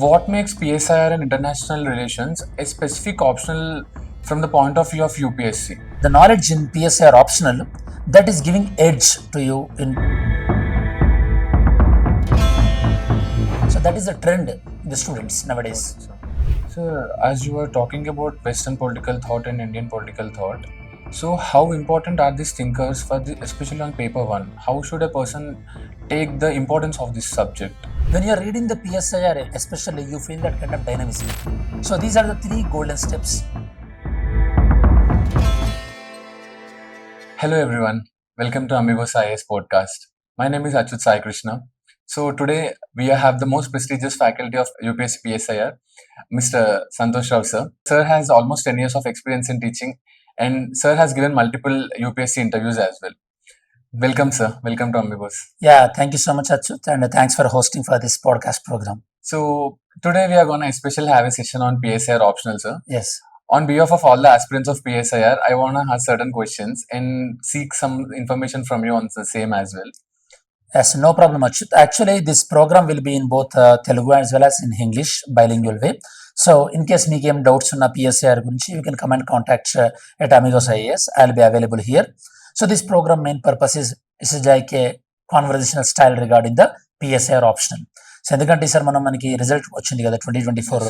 What makes PSIR and international relations a specific optional from the point of view of UPSC? The knowledge in PSIR Optional that is giving edge to you in. So that is a trend in the students nowadays. Sir, as you were talking about Western political thought and Indian political thought, so how important are these thinkers for especially on paper one? How should a person take the importance of this subject? When you are reading the PSIR, especially, you feel that kind of dynamism. So these are the three golden steps. Hello everyone, welcome to Amigos IAS podcast. My name is Achyut Sai Krishna. So today we have the most prestigious faculty of UPSC PSIR, Mr. Santhosh Rao Sir. Sir has almost 10 years of experience in teaching and Sir has given multiple UPSC interviews as well. Welcome sir, welcome to Amigos. Yeah, thank you so much Achyut, and thanks for hosting for this podcast program. So today we are going to especially have a session on PSIR Optional, sir. Yes. On behalf of all the aspirants of PSIR, I want to ask certain questions and seek some information from you on the same as well. Yes, no problem Achyut. Actually, this program will be in both Telugu as well as in English, bilingual way. So in case meek em doubts unna PSIR gurinchi, you can come and contact at Amigos IAS. I'll be available here. So this program main purpose is like a conversational style regarding the PSIR optional. So ఎందుకంటే sir మనకి result వచ్చింది కదా 2024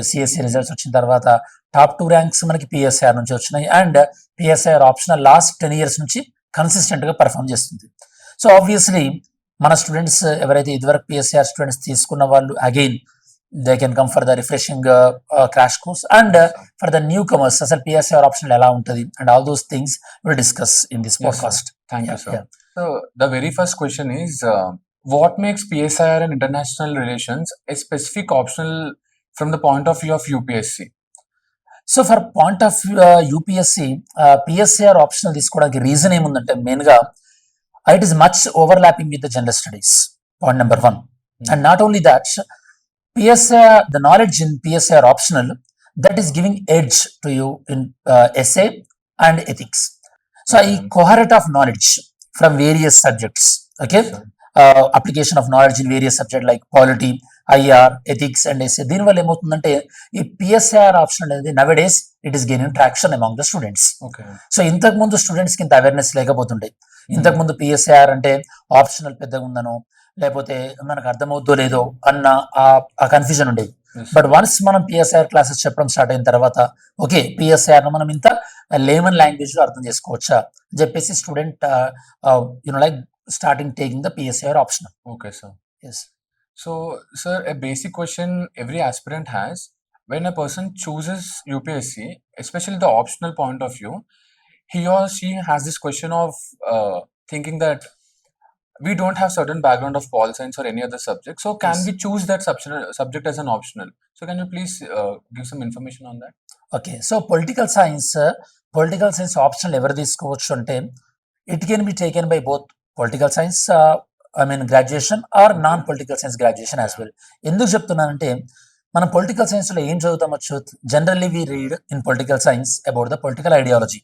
CSC results వచ్చిన తర్వాత top 2 ranks మనకి PSIR నుంచి వచ్చినాయి and PSIR optional last 10 years నుంచి కన్సిస్టెంట్ గా పర్ఫామ్ చేస్తుంది. సో ఆబ్వియస్లీ మన స్టూడెంట్స్ ఎవరైతే ఇదివరకు పిఎస్ఐఆర్ స్టూడెంట్స్ తీసుకున్న వాళ్ళు again they can come for the refreshing crash course and for the new comers అసలు పిఎస్ఐఆర్ ఆప్షనల్ ఎలా ఉంటుంది and all those things will discuss in this podcast. Thank you sir. So the very first question is what makes PSIR and international relations a specific optional from the point of view of UPSC? So for point of UPSC PSIR optional తీసుకోవడానికి reason ఏముందంటే main గా it is much overlapping with the general studies, point number 1. And not only that, PSIR the knowledge in PSIR optional that is giving edge to you in SA and ethics. So ఈ coherent of knowledge from various subjects, okay, application of knowledge in various subject like polity, IR, ethics and SA. దీనివల్ల ఏమవుతుందంటే ఈ PSIR option అనేది now days it is gaining traction among the students. So ఇంతకు ముందు students కి ఇంత awareness లేకపోతుండే. ఇంతకు ముందు పిఎస్ఐఆర్ అంటే ఆప్షనల్ పెద్దగా ఉందనో లేకపోతే మనకు అర్థమవుతో లేదో అన్న ఆ కన్ఫ్యూజన్ ఉండేది. బట్ వన్స్ మనం పిఎస్ఐఆర్ క్లాసెస్ చెప్పడం స్టార్ట్ అయిన తర్వాత ఓకే పిఎస్ఐఆర్ మనం ఇంత లేమన్ లాంగ్వేజ్ లో అర్థం చేసుకోవచ్చా అని చెప్పేసి student like starting taking the PSIR optional. Okay, sir. Yes. So, sir, a basic question every aspirant has when a person chooses UPSC, especially the optional point of view, he or she has this question of thinking that we don't have certain background of pol science or any other subject. So, can we choose that subject as an optional? So, can you please give some information on that? Okay. So, political science optional ever తీసుకోవచ్చు అంటే it can be taken by both political science graduation or non political science graduation as well. ఎందుకు చెప్తున్నానంటే మనం political science లో ఏం చదువుతాం Achyut? Generally we read in political science about the political ideology.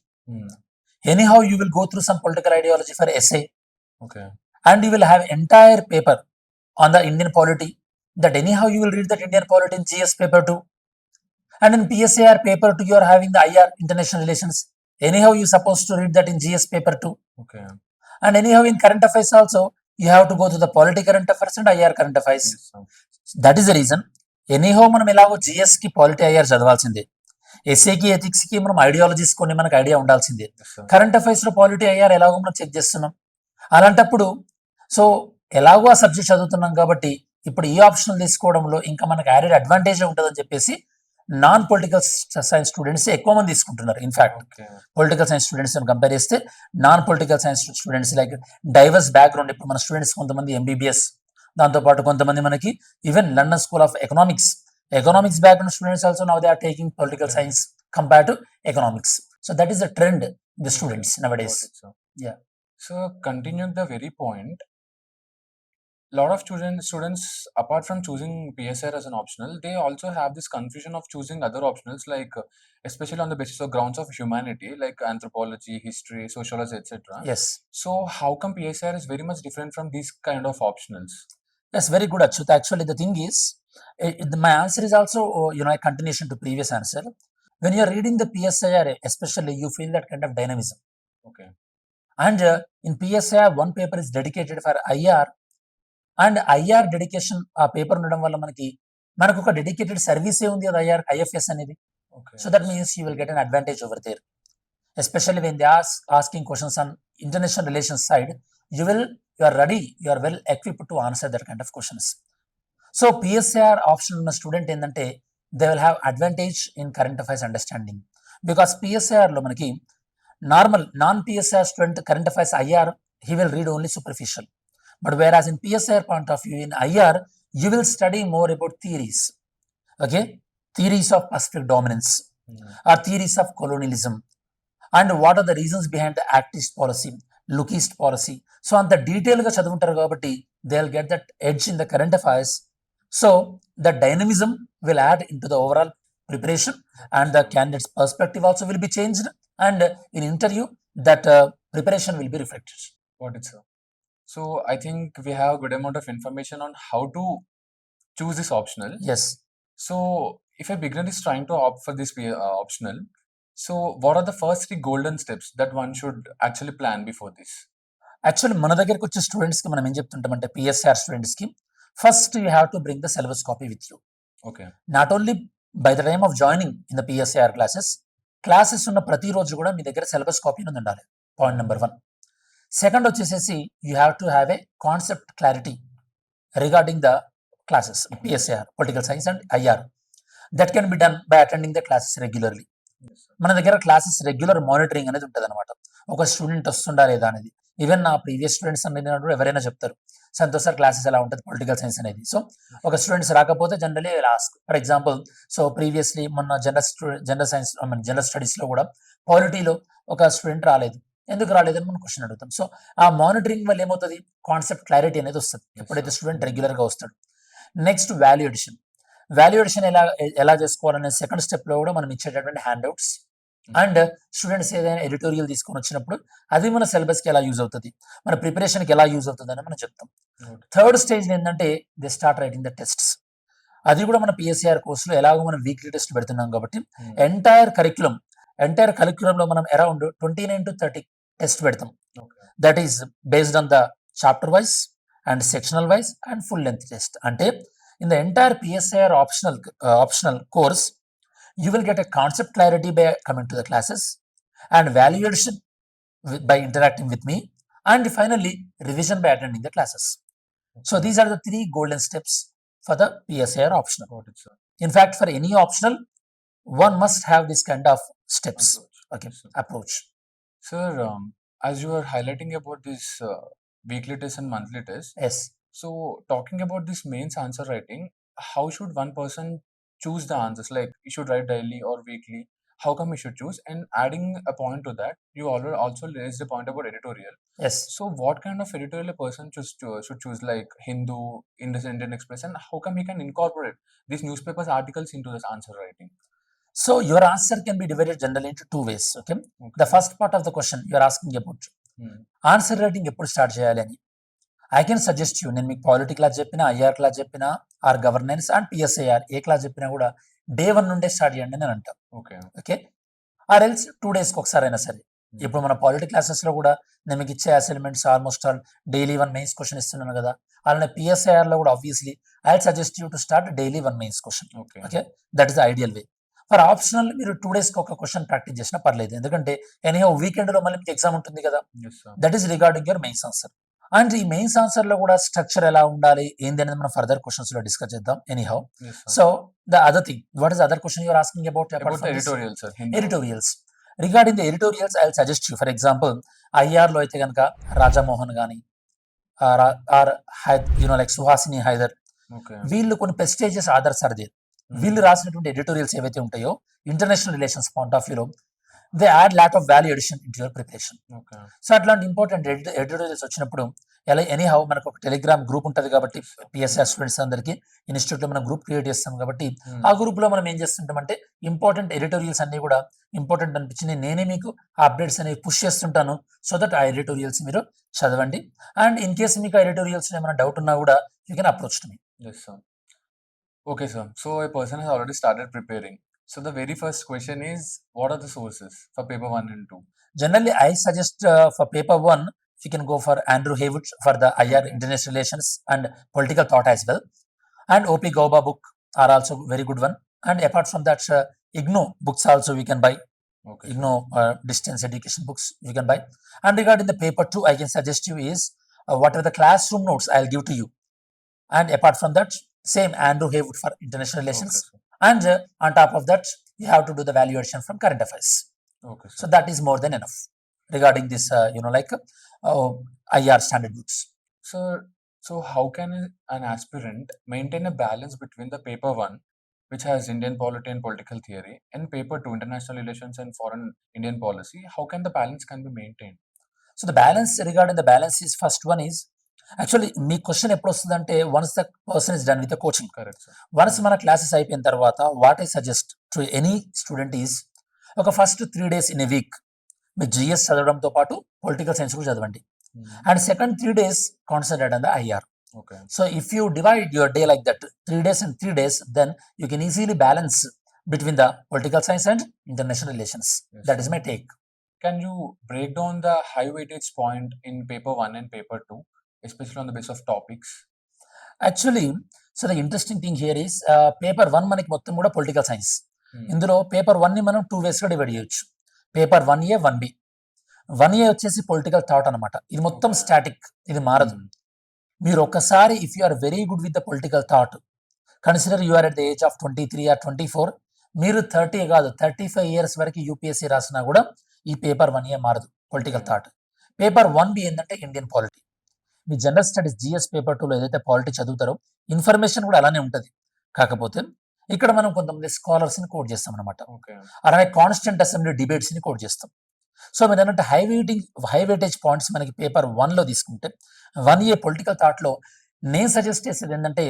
Anyhow you will go through some political ideology for SA, and you will have entire paper on the Indian polity. That anyhow you will read that Indian polity in GS paper 2, and in PSIR paper 2 you are having the IR international relations. Anyhow you supposed to read that in GS paper 2. Okay. And anyhow in current affairs also you have to go to the polity current affairs and IR current affairs. Yes, that is the reason. Anyhow మనం ఎలాగో GS కి polity IR చదవాల్సిందే, SA కి ethics కి మనం ideologies కొన్ని మనకు idea ఉండాల్సిందే. Current affairs లో పాలిటీ ఐఆర్ ఎలాగో మనం చెక్ చేస్తున్నాం. అలాంటప్పుడు సో ఎలాగో ఆ సబ్జెక్ట్ చదువుతున్నాం కాబట్టి ఇప్పుడు ఈ ఆప్షనల్ తీసుకోవడంలో ఇంకా మనకు యాడెడ్ అడ్వాంటేజ్ ఉంటుందని చెప్పేసి నాన్ పొలిటికల్ సైన్స్ స్టూడెంట్స్ ఎక్కువ మంది తీసుకుంటున్నారు. In fact political science students compare చేస్తే non political science students like diverse background. ఇప్పుడు మన స్టూడెంట్స్ కొంతమంది ఎంబీబీఎస్, దాంతోపాటు కొంతమంది మనకి even London school of economics background students also now they are taking political science compare to economics. So that is the trend the students nowadays. Yeah. So continuing the very point, lot of students apart from choosing PSIR as an optional, they also have this confusion of choosing other optionals like especially on the basis of grounds of humanity like anthropology, history, sociology, etc. Yes. So how come PSIR is very much different from these kind of optionals? Yes, very good Achyut. Actually the thing is My answer is also, a continuation to previous answer. When you are reading the PSIR, especially, you feel that kind of dynamism. Okay. And in PSIR, one paper is dedicated for IR, and IR dedication ఆ paper ఉండడం వల్ల మనకు ఒక dedicated సర్వీసే ఉంది అది IFS అనేది. Okay. So that means you will get an advantage over there, especially when they asking questions on international relations side. You are ready, you are well equipped to answer that kind of questions. So PSIR option ఉన్న student ఏంటంటే they will have advantage in current affairs understanding, because PSIR లో మనకి normal non-PSIR student current affairs IR, he will read only superficial. But whereas in PSIR point of view, in IR, you will study more about theories. Okay, theories of Pacific dominance or theories of colonialism, and what are the reasons behind the Actist policy, Lookist policy. So అంత డీటెయిల్గా చదువుంటారు కాబట్టి they will get that edge in the current affairs. So the dynamism will add into the overall preparation, and the candidate's perspective also will be changed, and in interview that preparation will be reflected. Got it, sir. So I think we have a good amount of information on how to choose this optional. Yes. So if a beginner is trying to opt for this optional, so what are the first 3 golden steps that one should actually plan before this? Actually, మన దగ్గరికి వచ్చే స్టూడెంట్స్కి మనం ఏం చెప్తుంటామంటే PSIR స్టూడెంట్స్కి, first you have to bring the syllabus copy with you. Okay. Not only by the time of joining in the PSIR classes ఉన్న ప్రతిరోజు కూడా మీ దగ్గర సిలబస్ కాపీ అనేది ఉండాలి. Point number 1. సెకండ్ వచ్చేసేసి you have to have a concept clarity regarding the classes PSIR, political science and IR. That can be done by attending the classes regularly. మన దగ్గర classes regular monitoring అనేది ఉంటుంది అనమాట. ఒక student వస్తుందా లేదా అనేది. ఈవెన్ నా ప్రీవియస్ స్టూడెంట్స్ అనేది ఎవరైనా చెప్తారు, సంతోష్ సార్ క్లాసెస్ ఎలా ఉంటుంది పొలిటికల్ సైన్స్ అనేది. సో ఒక స్టూడెంట్స్ రాకపోతే generally ask. For example, so previously మొన్న జనరల్ సైన్స్ జనరల్ స్టడీస్లో కూడా పాలిటీలో ఒక స్టూడెంట్ రాలేదు, ఎందుకు రాలేదని మనం క్వశ్చన్ అడుగుతాం. సో ఆ మానిటరింగ్ వల్ల ఏమవుతుంది, కాన్సెప్ట్ క్లారిటీ అనేది వస్తుంది ఎప్పుడైతే స్టూడెంట్ రెగ్యులర్గా వస్తాడు. Next valuation. వాల్యుయేషన్ ఎలా చేసుకోవాలనే సెకండ్ స్టెప్లో కూడా మనం ఇచ్చేటటువంటి హ్యాండ్అవుట్స్, అండ్ స్టూడెంట్స్ ఏదైనా ఎడిటోరియల్ తీసుకొని వచ్చినప్పుడు అది మన సిలబస్కి ఎలా యూజ్ అవుతుంది, మన ప్రిపరేషన్కి ఎలా యూజ్ అవుతుంది అని మనం చెప్తాం. థర్డ్ స్టేజ్ ఏంటంటే they start writing the tests. అది కూడా మన PSIR కోర్సులో ఎలాగో మనం వీక్లీ టెస్ట్ పెడుతున్నాం కాబట్టి ఎంటైర్ కరిక్యులంలో మనం అరౌండ్ 29 to 30 టెస్ట్ పెడతాం. That is based on the chapter wise and sectional wise and full length test. అంటే in the entire PSIR optional course, you will get a concept clarity by coming to the classes, and valuation by interacting with me, and finally revision by attending the classes. So these are the 3 golden steps for the PSIR optional. Got it, sir. In fact, for any optional, one must have this kind of steps. Okay, approach. Sir, as you are highlighting about this weekly test and monthly test, Yes. so talking about this mains answer writing, how should one person choose the answers? Like, you should write daily or weekly. How come you should choose? And adding a point to that, you already also raised the point about editorial. Yes. So what kind of editorial a person should choose, like Hindu, Indian Express, and how come he can incorporate these newspapers articles into this answer writing? So your answer can be divided generally into 2 ways. Okay. The first part of the question you are asking about answer writing ఎప్పుడు start చేయాలి అని. I can suggest you, నేను మీకు polity class చెప్పినా, IR class చెప్పినా, or governance and PSIR ఏ class చెప్పినా కూడా డే 1 నుండే స్టార్ట్ చేయండి అని అంటాం. ఓకే, ఆర్ ఎల్స్ 2 daysకి ఒకసారి అయినా సరే. ఇప్పుడు మన పాలిటీ క్లాసెస్లో కూడా నేను మీకు ఇచ్చే assignments almost all daily 1 mains question ఇస్తున్నాను కదా. అలానే PSIRలో కూడా obviously I will suggest you to start daily 1 mains question. Okay, that is the ideal way. For optional మీరు 2 daysకి ఒక క్వశ్చన్ ప్రాక్టీస్ చేసినా పర్లేదు, ఎందుకంటే ఎనీహౌ వీకెండ్లో మళ్ళీ మీకు ఎగ్జామ్ ఉంటుంది కదా. That is regarding your mains answer. And ఈ మెయిన్స్ ఆన్సర్ లో కూడా స్ట్రక్చర్ ఎలా ఉండాలి ఏంది అనేది మనం ఫర్దర్ క్వశ్చన్స్ లో డిస్కస్ చేద్దాం. Anyhow, so the other thing, what is other question you're asking about editorials. Regarding the editorials I will suggest you, for example IR లో అయితే కనుక రాజామోహన్ గానీ ఆర్ లైక్ సుహాసిని హైదర్, వీళ్ళు కొన్ని ప్రెస్టేజియస్ ఆథర్స్ ఆర్ దేర్. వీళ్ళు రాసినటువంటి ఎడిటోరియల్స్ ఏవైతే ఉంటాయో ఇంటర్నేషనల్ రిలేషన్స్ పాయింట్ ఆఫ్ వ్యూలో they add lot of value addition into your preparation. So అట్లాంటి ఇంపార్టెంట్ ఎడిటోరియల్స్ వచ్చినప్పుడు ఎనీహౌ మనకు ఒక టెలిగ్రామ్ గ్రూప్ ఉంటుంది కాబట్టి PSIR స్టూడెంట్స్ అందరికీ ఇన్స్టిట్యూట్లో మనం గ్రూప్ క్రియేట్ చేస్తాం కాబట్టి ఆ గ్రూప్ లో మనం ఏం చేస్తుంటామంటే ఇంపార్టెంట్ ఎడిటోరియల్స్ అన్ని కూడా ఇంపార్టెంట్ అనిపించింది నేనే మీకు ఆ అప్డేట్స్ అనేవి పుష్ చేస్తుంటాను. సో దట్ ఆ ఎడిటోరియల్స్ మీరు చదవండి, అండ్ ఇన్ కేసు మీకు ఆ ఎడిటోరియల్స్ ఏమైనా డౌట్ ఉన్నా కూడా you can approach to me. Okay, sir. So a person has already started preparing. So the very first question is, what are the sources for paper one and two? Generally, I suggest for paper one, you can go for Andrew Haywood for the IR Okay. International Relations and Political Thought as well. And OP Gauba book are also very good one. And apart from that, IGNO books also we can buy. Okay, sir. IGNO distance education books you can buy. And regarding the paper two, I can suggest you is whatever the classroom notes I'll give to you. And apart from that, same Andrew Haywood for international Okay, relations. sir. And on top of that, you have to do the valuation from current affairs. Okay, sir. So that is more than enough regarding this, IR standard books. So how can an aspirant maintain a balance between the paper one, which has Indian polity and political theory, and paper two, international relations and foreign Indian policy? How can the balance can be maintained? So the balance, regarding the balance, is first one is actually మీ question ఎప్పుడు వస్తుందంటే once the person is done with the coaching. Correct, sir. Once మన classes అయిపోయిన తర్వాత what I suggest to any student is ఒక first 3 days in a week మీరు GS చదవడంతో పాటు పొలిటికల్ సైన్స్ కూడా చదవండి. And second 3 days concentrate on the IR. Okay. So if you divide your day like that, 3 days and 3 days, then you can easily balance between the political science and international relations. Yes, That sir. is my take. Can you break down the high weightage point in paper one and paper two, especially on the basis of topics? Actually, so the interesting thing here is paper 1 మనకి మొత్తం కూడా political science. Hmm. ఇందులో paper 1 ని మనం 2 ways గా divide చేయొచ్చు. Paper 1A 1B. 1A వచ్చేసి political thought అనమాట. ఇది మొత్తం Okay. స్టాటిక్, ఇది మారదు. Hmm. మీరు ఒక్కసారి if you are very good with the political thought, consider you are at the age of 23 or 24, మీరు 30 కాదు 35 years వరకు యూపీఎస్సీ రాసినా కూడా ఈ పేపర్ 1A మారదు political Okay. Thought. Paper 1B ఏంటంటే ఇండియన్ పాలిటీ. మీ జనరల్ స్టడీస్ జిఎస్ పేపర్ 2లో ఏదైతే పాలిటీ చదువుతారో ఇన్ఫర్మేషన్ కూడా అలానే ఉంటుంది. కాకపోతే ఇక్కడ మనం కొంతమంది స్కాలర్స్ ని కోట్ చేస్తాం అనమాట. Okay. అలాగే కాన్స్టెంట్ అసెంబ్లీ డిబేట్స్ ని కోట్ చేస్తాం. సో మీరు ఏంటంటే హై వెయిటేజ్ పాయింట్స్ మనకి పేపర్ 1లో తీసుకుంటే 1A పొలిటికల్ థాట్ లో నేను సజెస్ట్ చేసేది ఏంటంటే,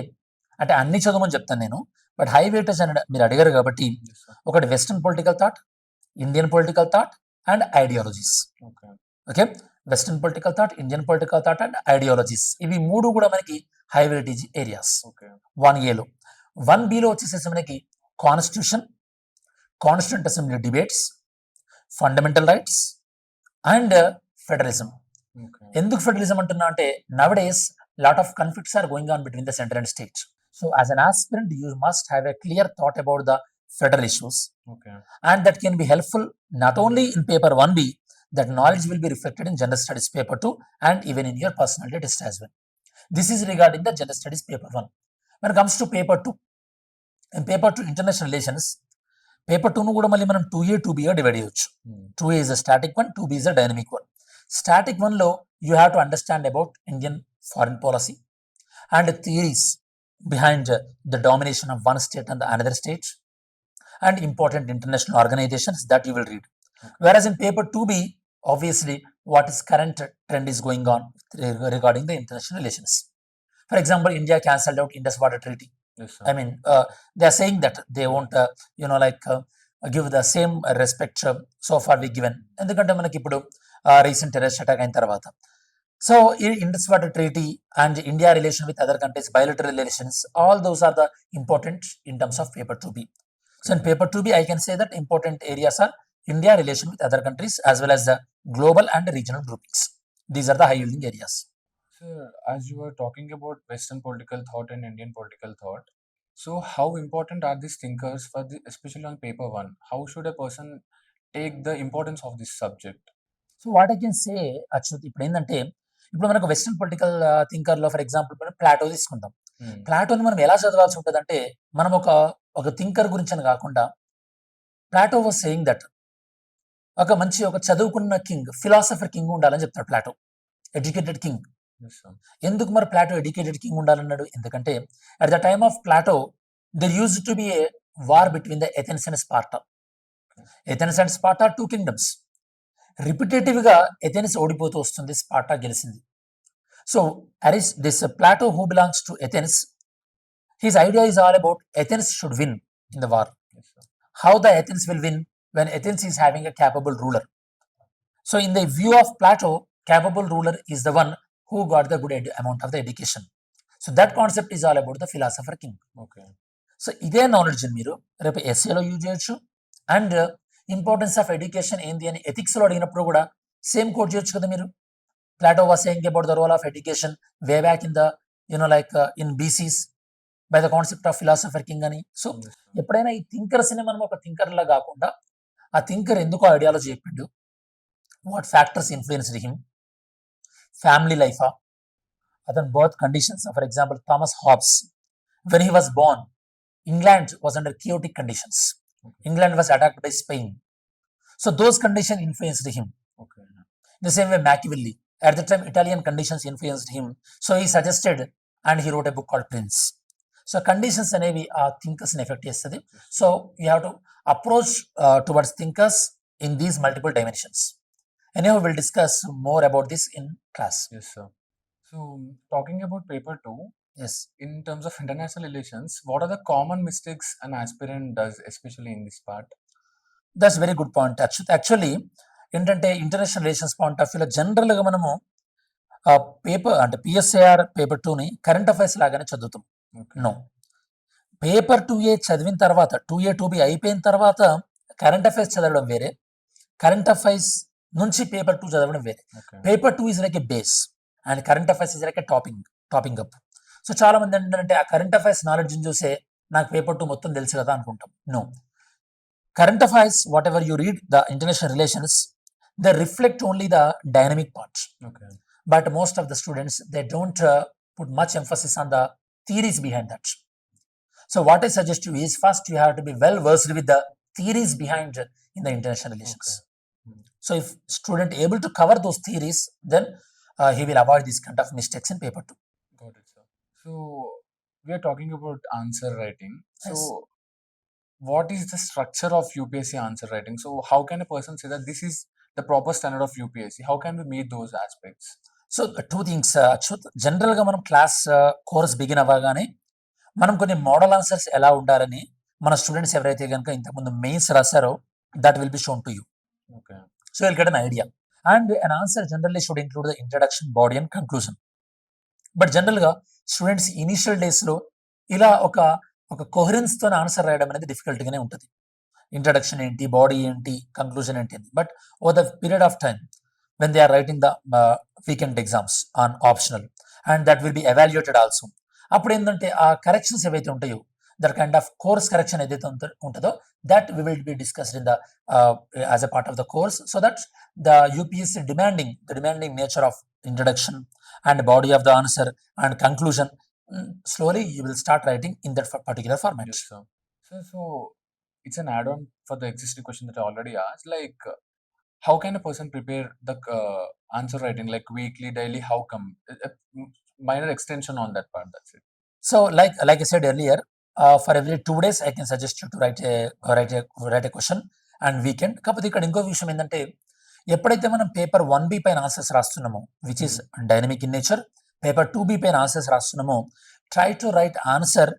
అంటే అన్ని చదవమని చెప్తాను నేను, బట్ హై వెయిటేజ్ అని మీరు అడిగారు కాబట్టి Yes, sir. ఒకటి western political thought, Indian political thought and ideologies. Okay. Okay, western political thought, Indian political thought and ideologies, ఇవి మూడు కూడా మనకి హై వెయిటేజ్ ఏరియాస్ Okay. 1Aలో. 1Bలో వచ్చేసేసి మనకి constitution, constituent assembly debates, fundamental rights and federalism. Okay. ఎందుకు federalism అంటున్నా అంటే nowadays lot of conflicts are going on between the centre and state. So as an aspirant you must have a clear thought about the federal issues, Okay. and that can be helpful not only in paper 1B, that knowledge will be reflected in general studies paper 2 and even in your personality test as well. This is regarding the general studies paper 1. When it comes to paper 2, in paper 2 international relations, paper 2 ను కూడా మళ్ళీ మనం 2A 2B గా divide చేయొచ్చు. 2A is a static one, 2B is a dynamic one. Static one లో you have to understand about Indian foreign policy and theories behind the domination of one state and the another state and important international organizations that you will read. Whereas in paper 2B, obviously what is current trend is going on regarding the international relations. For example, India cancelled out Indus Water Treaty. Yes, sir. I mean, they are saying that they won't, give the same respect so far we given. ఎందుకంటే మనకి ఇప్పుడు recent terrorist attack అయిన తర్వాత, so ఈ Indus water treaty and India relation with other countries, bilateral relations, all those are the important in terms of paper 2B. So in paper 2B, I can say that important areas are India relation with other countries as well as the global and regional groupings. These are the high yielding areas. Sir, as you were talking about Western political thought and Indian political thought, so how important are these thinkers for the, especially on paper one? How should a person take the importance of this subject? So what I can say Achyut, ఇప్పుడు ఏంటంటే ఇప్పుడు మనకు western political thinker లో for example మనం Plato తీసుకుందాం. ప్లాటోని మనం ఎలా చదవాల్సి ఉంటుంది అంటే, మనం ఒక థింకర్ గురించి అని కాకుండా, ప్లాటో వాజ్ సేయింగ్ దట్ ఒక చదువుకున్న కింగ్, ఫిలాసఫర్ కింగ్ ఉండాలని చెప్తాడు Plato, educated king. Yes, sir. ఎందుకు మరి ప్లాటో ఎడ్యుకేటెడ్ కింగ్ ఉండాలన్నాడు? ఎందుకంటే at the time of Plato there use to be a war between the Athens and Sparta. Athens and Sparta 2 kingdoms. Repetitive గా Athens ఓడిపోతూ వస్తుంది, Sparta గెలిచింది. So this Plato who belongs to Athens, his idea is all about Athens should win in the war. Yes, sir. How the Athens will win when Athens is having a capable ruler. So in the view of Plato, capable ruler is the one who got the good amount of the education. So that concept is all about the philosopher king. Okay. So ఇదే knowledge మీరు రేపు ఎస్ఏలో use చేయొచ్చు. And importance of education ఏంది అని ఎథిక్స్లో అడిగినప్పుడు కూడా same coat చేయొచ్చు కదా మీరు. Plato was saying about the role of education way back in the, like in BCs by the concept of philosopher king అని. So Yes, sir. ఎప్పుడైనా ఈ థింకర్స్ ని మనం ఒక థింకర్ లా కాకుండా ఆ థింకర్ ఎందుకు ఐడియాలజీ చెప్పిండు, what factors influenced him, family లైఫా, అతని birth conditions. For example Thomas Hobbes, when he was born, England was under chaotic conditions. Okay. England was attacked by Spain. So those conditions influenced him. Okay. The same way Machiavelli, at the time Italian conditions influenced him. So he suggested and he wrote a book called Prince. So conditions అనేవి ఆ thinkers ని effect చేస్తుంది. So you have to approach towards thinkers in these multiple dimensions. Anyhow, we'll discuss more about this in class. Yes, sir. So, talking about paper 2, Yes. in terms of international relations, what are the common mistakes an aspirant does, especially in this part? That's very good point Achyut. Actually ఏంటంటే international relations point of వ్యూలో జనరల్గా మనము paper అంటే PSIR paper 2ని current affairs లాగానే చదువుతాం. Okay. No, paper 2A చదివిన తర్వాత 2A 2B అయిపోయిన తర్వాత కరెంట్ అఫైర్స్ చదవడం వేరే, కరెంట్ అఫైర్స్ నుంచి పేపర్ 2 చదవడం వేరే. Okay. Paper 2 is like a base and current affairs is like a topping up. So చాలా మంది ఏంటంటే ఆ కరెంట్ అఫైర్స్ నాలెడ్జ్ చూసే నాకు పేపర్ 2 మొత్తం తెలుసు కదా అనుకుంటాం. No, current affairs, whatever you read, the international relations, they reflect only the dynamic part. Okay. But most of the students, they don't put much emphasis on the theories behind that. So what I suggest you is, first you have to be well versed with the theories behind in the international relations. Okay. So if student able to cover those theories, then he will avoid this kind of mistakes in paper 2. Got it, sir. So, we are talking about answer writing. So, Yes. what is the structure of UPSC answer writing? So, how can a person say that this is the proper standard of UPSC? How can we meet those aspects? So two things Achyut. జనరల్గా మనం class course begin అవ్వగానే మనం కొన్ని model answers ఎలా ఉండాలని మన students ఎవరైతే కనుక ఇంతకుముందు మెయిన్స్ రాశారో that will be shown to you. Okay. So will get an idea. And an answer generally should include the introduction, body and conclusion. But జనరల్గా స్టూడెంట్స్ ఇనిషియల్ డేస్లో ఇలా ఒక కోహరెన్స్తో ఆన్సర్ రాయడం అనేది డిఫికల్ట్గానే ఉంటుంది. ఇంట్రడక్షన్ ఏంటి, బాడీ ఏంటి, కంక్లూజన్ ఏంటి. But over the period of time when they are writing the weekend exams on optional and that will be evaluated also, అప్పుడు ఏంటంటే ఆ కరెక్షన్స్ ఏవైతే ఉంటాయో that kind of course correction ఏదైతే ఉంటుందో that we will be discussed in the as a part of the course, so that the UPSC demanding nature of introduction and body of the answer and conclusion, slowly you will start writing in that particular format. Yes, sir. So it's an add-on for the existing question that I already asked. Like, how can a person prepare the answer writing, like weekly, daily? How come? A minor extension on that part. That's it. So like I said earlier, for every 2 days I can suggest you to write a question and weekend. కాకపోతే ఇక్కడ ఇంకో విషయం ఏంటంటే ఎప్పుడైతే మనం paper 1B పైన answers రాస్తున్నామో which is dynamic in nature, paper 2B పైన ఆన్సర్స్ రాస్తున్నామో try to write answer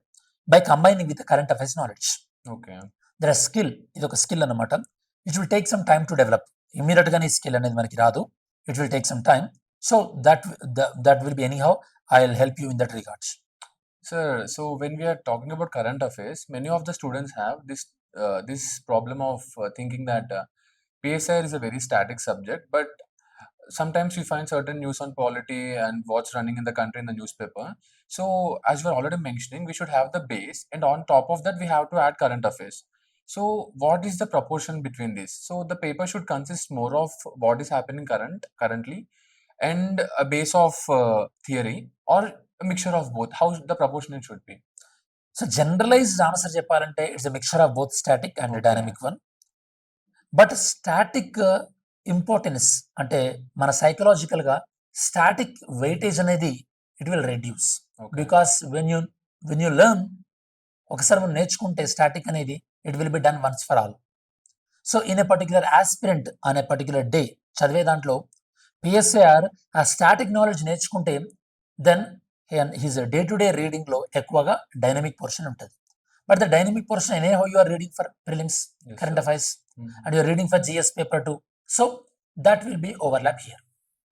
by combining with current affairs knowledge. Okay. There are skill, ఇది ఒక స్కిల్ అనమాట. It will take some time to develop. Immediate గా ఈ skill అనేది మనకి రాదు. It will take some time. So that will be anyhow I will help you in that regards. Sir, so when we are talking about current affairs, many of the students have this problem of thinking that PSIR is a very static subject, but sometimes we find certain news on polity and what's running in the country in the newspaper. So, as we're already mentioning, we should have the base, and on top of that, we have to add current affairs. So, what is the proportion between this? So, the paper should consist more of what is happening currently, and a base of theory, or a mixture of both. How the proportion it should be? So generalised answer చెప్పాలంటే it's a mixture of both static and Okay. Dynamic one. But static importance అంటే మన psychological గా static weightage అనేది it will reduce, Okay. Because when you learn, ఒకసారి మనం నేర్చుకుంటే static అనేది it will be done once for all. So in a particular aspirant అనే particular day చదివే దాంట్లో పిఎస్ఐఆర్ ఆ స్టాటిక్ నాలెడ్జ్ నేర్చుకుంటే then his day to day reading లో ఎక్కువగా డైనమిక్ పోర్షన్ ఉంటుంది. But the dynamic portion anyhow you are reading for prelims, Yes, current sir. Affairs, Mhm. and you are reading for GS paper 2. So that will be overlap here.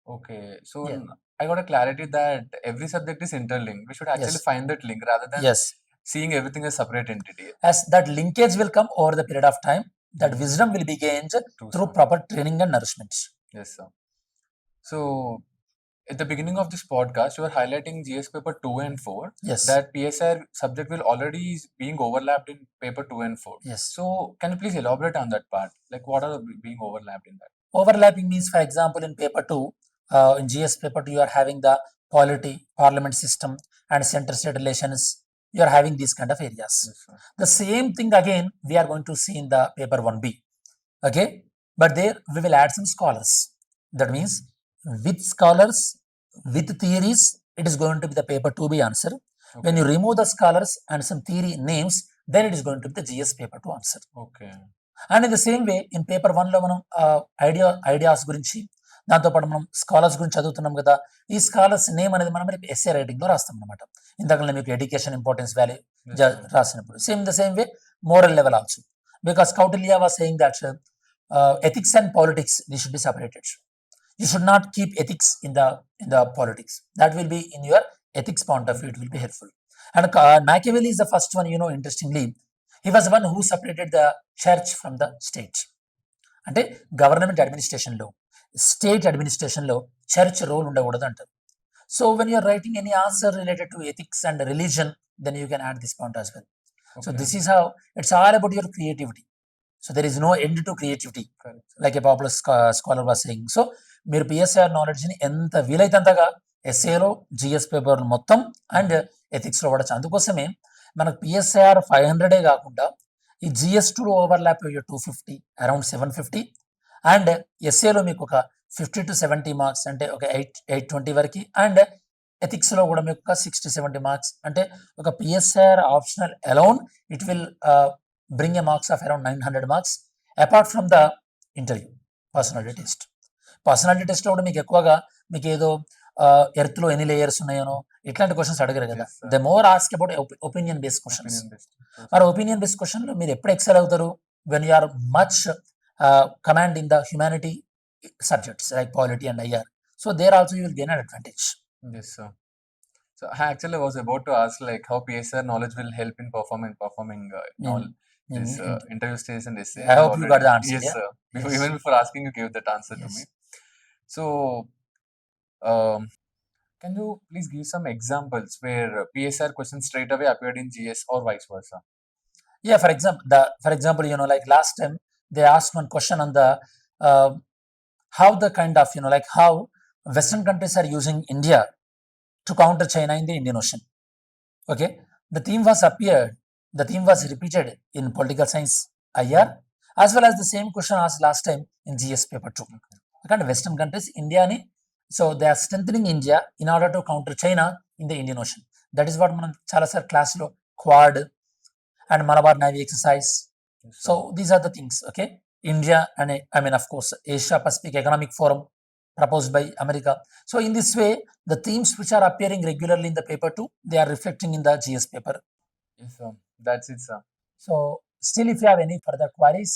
Okay, so Yeah. I got a clarity that every subject is interlinked. We should actually Yes. find that link rather than Yes. seeing everything as separate entity. As that linkage will come over the period of time, that Mm. wisdom will be gained True, through sir. proper training and nourishment. Yes, sir. So, at the beginning of this podcast, you were highlighting GS paper 2 and 4, Yes. that PSIR subject will already is being overlapped in paper 2 and 4. Yes. So, can you please elaborate on that part? Like, what are being overlapped in that? Overlapping means, for example, in paper 2, in GS paper 2, you are having the polity, parliament system, and center-state relations. You are having these kind of areas. Yes, sir. The same thing again we are going to see in the paper 1B. Okay, but there we will add some scholars. That means with scholars, with theories, it is going to be the paper 2B answer. When you remove the scholars and some theory names, then it is going to be the GS paper 2 answer. Okay. And in the same way in paper 1లో మనం ideas గురించి, దాంతోపాటు మనం scholars గురించి చదువుతున్నాం కదా, ఈ scholars name అనేది మనం ఎస్ఏ రైటింగ్లో రాస్తాం అనమాట. ఇందాక మీకు ఎడ్యుకేషన్ ఇంపార్టెన్స్ వాల్యూ రాసినప్పుడు same the same way moral level also, because Kautilya was saying that ethics and politics, they should be separated. You should not keep ethics in the politics. That will be in your ethics point of view, it will be helpful. And Machiavelli is the first one, interestingly, he was one who separated the church from the state. అంటే government అడ్మినిస్ట్రేషన్లో, state అడ్మినిస్ట్రేషన్లో church role ఉండకూడదు అంటారు. So when you're writing any answer related to ethics and religion, then you can add this point as well. So this is how it's all about your creativity. So there is no end to creativity, like a popular scholar was saying. So మీరు PSIR నాలెడ్జ్ని ఎంత వీలైతే అంతగా ఎస్ఏలో, GS paper మొత్తం and ఎథిక్స్లో వాడచ్చు. అందుకోసమే మనకు పిఎస్ఐఆర్ 500 కాకుండా ఈ జిఎస్2 ఓవర్లాప్ 250, అరౌండ్ 750, అండ్ ఎస్ఏలో మీకు ఒక 50 to 70 మార్క్స్, అంటే ఒక 820 వరకు, అండ్ ఎథిక్స్లో కూడా మీకు ఒక 60-70 మార్క్స్. అంటే ఒక PSIR optional alone it will bring a marks of around 900 marks apart from the interview personality test. Personality test లో కూడా మీకు ఎక్కువగా మీకు ఏదో ఎర్త్ లో ఎన్ని లేయర్స్ ఉన్నాయనో ఇట్లాంటి క్వశ్చన్స్ అడగరు కదా. The more ask about opinion based questions. మరి ఒపీనియన్ బేస్డ్ క్వశ్చన్ లో మీరు ఎప్పుడు ఎక్సెల్ అవుతారు? When you are much command in the humanity subjects like polity and IR. So there also you will gain an advantage. Yes, sir. So actually I was about to ask like how PSR knowledge will help in performing all this interview stage and essay. I hope you got the answer. Yes, yeah? sir. Yes. Even before asking, you gave that answer to Yes. me. So, can you please give some examples where PSR questions straight away appeared in GS or vice versa? Yeah, for example, like last time they asked one question on the how the kind of like how Western countries are using India to counter China in the Indian Ocean. Okay, the theme was repeated in political science IR, as well as the same question asked last time in GS paper 2. Okay, Western countries India ni, so they are strengthening India in order to counter China in the Indian Ocean. That is what మనం చాలా sir class లో quad and Malabar Navy exercise. So these are the things. Okay, India and of course Asia Pacific Economic Forum proposed by America. So in this way, the themes which are appearing regularly in the paper 2, they are reflecting in the GS paper. Yes, sir. That's it, sir. So still if you have any further queries,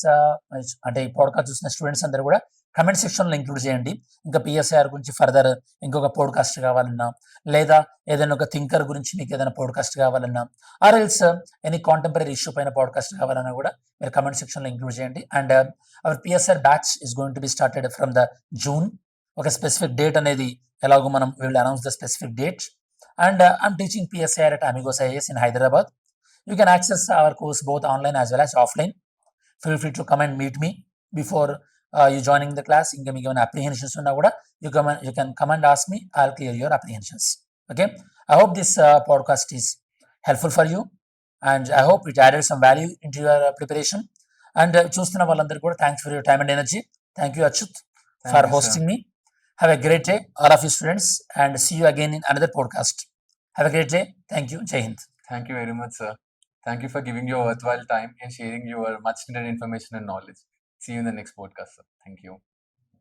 అంటే ఈ podcast చూసిన students అందరూ కూడా comment సెక్షన్లో include చేయండి. ఇంకా PSIR గురించి further ఇంకొక పోడ్కాస్ట్ కావాలన్నా, లేదా ఏదైనా ఒక థింకర్ గురించి మీకు ఏదైనా పోడ్కాస్ట్ కావాలన్నా, or else any contemporary issue పైన పోడ్కాస్ట్ కావాలన్నా కూడా మీరు కమెంట్ సెక్షన్లో ఇంక్లూడ్ చేయండి. And hour PSIR batch is going to be started from the June. ఒక స్పెసిఫిక్ డేట్ అనేది ఎలాగో మనం we will announce the specific date. And I'm teaching PSIR at Amigos IAS in Hyderabad. You can access our course both online as well as offline. Feel free to come and meet me before you joining the class. ఇంకా మీకు ఏమైనా apprehensions ఉన్నా కూడా you can come and ask me. I'll clear your apprehensions. Okay, I hope this podcast is helpful for you, and I hope it added some value into your preparation. And చూస్తున్న వాళ్ళందరూ కూడా thanks for your time and energy. Thank you Achyut for hosting me. Have a great day, all of you students, and see you again in another podcast. Have a great day. Thank you. Jai Hind. Thank you very much, sir. Thank you for giving your worthwhile time and sharing your much needed information and knowledge. See you in the next podcast, sir. Thank you.